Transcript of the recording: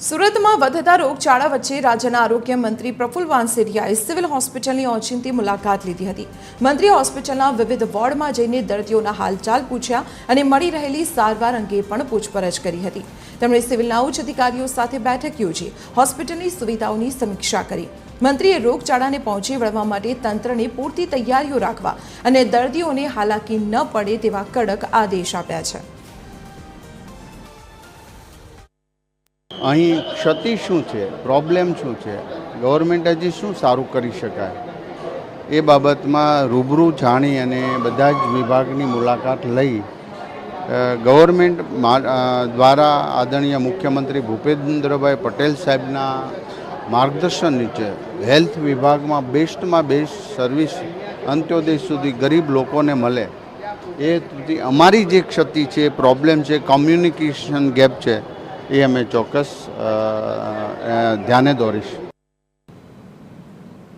સુરતમાં વધતા રોગચાળા વચ્ચે રાજ્યના આરોગ્ય મંત્રી પ્રફુલ્લ પાનસેરિયાએ સિવિલ હોસ્પિટલની ઓચિંતી મુલાકાત લીધી હતી। મંત્રીએ હોસ્પિટલના વિવિધ વોર્ડમાં જઈને દર્દીઓના હાલચાલ પૂછ્યા અને મળી રહેલી સારવાર અંગે પણ પૂછપરછ કરી હતી। તેમણે સિવિલના ઉચ્ચ અધિકારીઓ સાથે બેઠક યોજી હોસ્પિટલની સુવિધાઓની સમીક્ષા કરી। મંત્રીએ રોગચાળાને પહોંચી વળવા માટે તંત્રને પૂરતી તૈયારીઓ રાખવા અને દર્દીઓને હાલાકી ન પડે તેવા કડક આદેશ આપ્યા છે। અહીં ક્ષતિ શું છે, પ્રોબ્લેમ શું છે, ગવર્મેન્ટ હજી શું સારું કરી શકાય એ બાબતમાં રૂબરૂ જાણી અને બધા જ વિભાગની મુલાકાત લઈ ગવર્મેન્ટ દ્વારા આદરણીય મુખ્યમંત્રી ભૂપેન્દ્રભાઈ પટેલ સાહેબના માર્ગદર્શન નીચે હેલ્થ વિભાગમાં બેસ્ટમાં બેસ્ટ સર્વિસ અંત્યોદય સુધી ગરીબ લોકોને મળે એ અમારી જે ક્ષતિ છે, પ્રોબ્લેમ છે, કોમ્યુનિકેશન ગેપ છે એ અમે ચોક્કસ ધ્યાને દોરીશ।